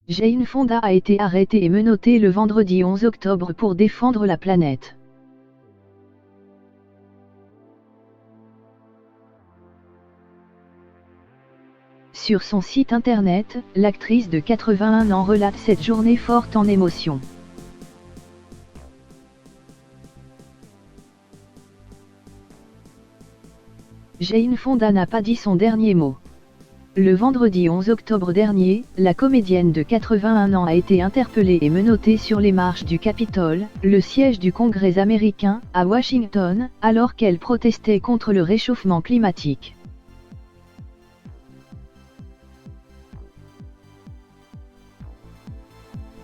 Jane Fonda a été arrêtée et menottée le vendredi 11 octobre pour défendre la planète. Sur son site internet, l'actrice de 81 ans relate cette journée forte en émotions. Jane Fonda n'a pas dit son dernier mot. Le vendredi 11 octobre dernier, la comédienne de 81 ans a été interpellée et menottée sur les marches du Capitole, le siège du Congrès américain, à Washington, alors qu'elle protestait contre le réchauffement climatique.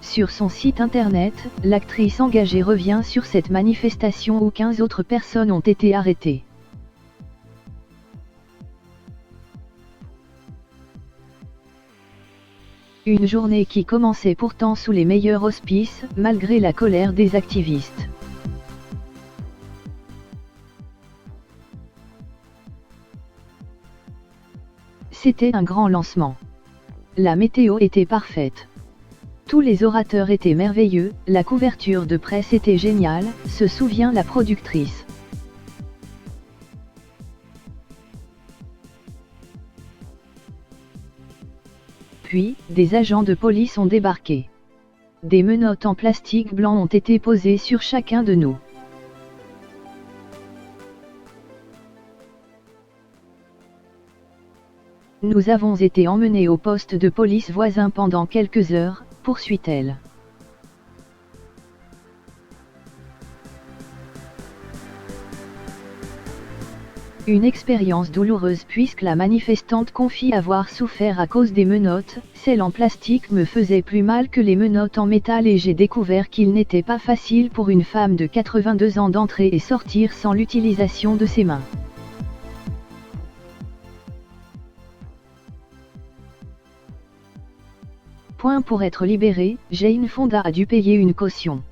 Sur son site internet, l'actrice engagée revient sur cette manifestation où 15 autres personnes ont été arrêtées. Une journée qui commençait pourtant sous les meilleurs auspices, malgré la colère des activistes. C'était un grand lancement. La météo était parfaite. Tous les orateurs étaient merveilleux, la couverture de presse était géniale, se souvient la productrice. Puis, des agents de police ont débarqué. Des menottes en plastique blanc ont été posées sur chacun de nous. Nous avons été emmenés au poste de police voisin pendant quelques heures, poursuit-elle. Une expérience douloureuse puisque la manifestante confie avoir souffert à cause des menottes, celles en plastique me faisaient plus mal que les menottes en métal et j'ai découvert qu'il n'était pas facile pour une femme de 82 ans d'entrer et sortir sans l'utilisation de ses mains. Pour être libérée, Jane Fonda a dû payer une caution.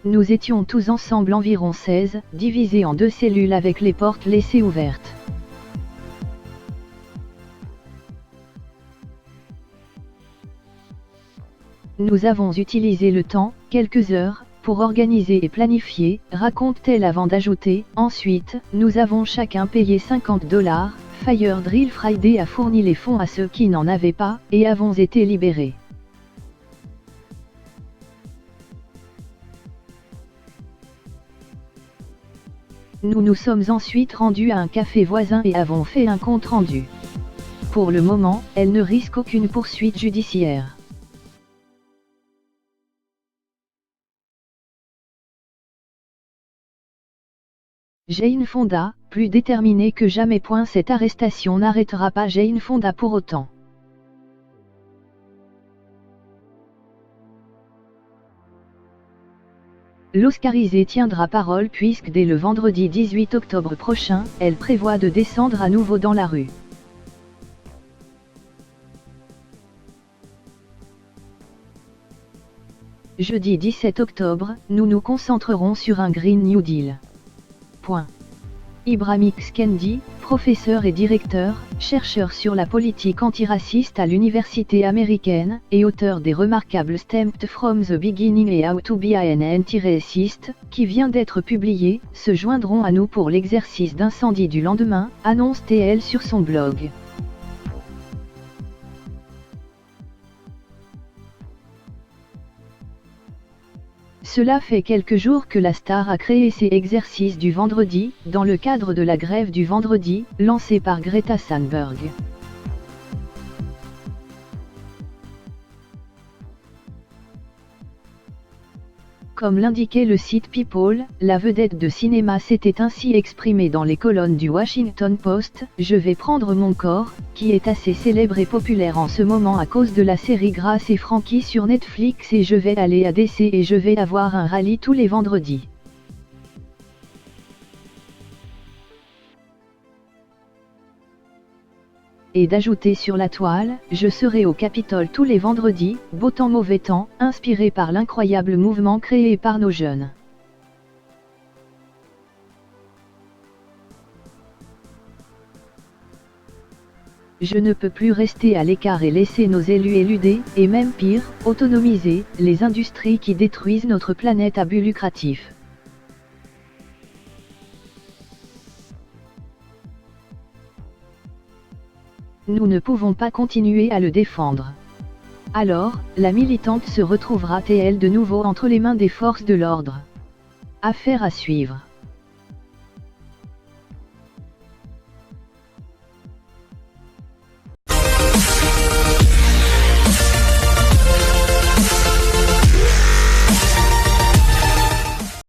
Nous étions tous ensemble environ 16, divisés en 2 cellules avec les portes laissées ouvertes. Nous avons utilisé le temps, quelques heures, pour organiser et planifier, raconte-t-elle avant d'ajouter, ensuite, nous avons chacun payé $50. Fire Drill Friday a fourni les fonds à ceux qui n'en avaient pas, et avons été libérés. Nous nous sommes ensuite rendus à un café voisin et avons fait un compte rendu. Pour le moment, elle ne risque aucune poursuite judiciaire. Jane Fonda, plus déterminée que jamais. Cette arrestation n'arrêtera pas Jane Fonda pour autant. L'Oscarisée tiendra parole puisque dès le vendredi 18 octobre prochain, elle prévoit de descendre à nouveau dans la rue. Jeudi 17 octobre, nous nous concentrerons sur un Green New Deal. Ibram X. Kendi, professeur et directeur, chercheur sur la politique antiraciste à l'université américaine, et auteur des remarquables Stamped from the Beginning et How to be an Anti-Racist, qui vient d'être publié, se joindront à nous pour l'exercice d'incendie du lendemain, annonce-t-elle sur son blog. Cela fait quelques jours que la star a créé ses exercices du vendredi, dans le cadre de la grève du vendredi, lancée par Greta Thunberg. Comme l'indiquait le site People, la vedette de cinéma s'était ainsi exprimée dans les colonnes du Washington Post, « Je vais prendre mon corps », qui est assez célèbre et populaire en ce moment à cause de la série Grace et Frankie sur Netflix, et je vais aller à DC et je vais avoir un rallye tous les vendredis. Et d'ajouter sur la toile, je serai au Capitole tous les vendredis, beau temps mauvais temps, inspiré par l'incroyable mouvement créé par nos jeunes. Je ne peux plus rester à l'écart et laisser nos élus éluder, et même pire, autonomiser, les industries qui détruisent notre planète à but lucratif. Nous ne pouvons pas continuer à le défendre. Alors, la militante se retrouvera-t-elle de nouveau entre les mains des forces de l'ordre? Affaire à suivre.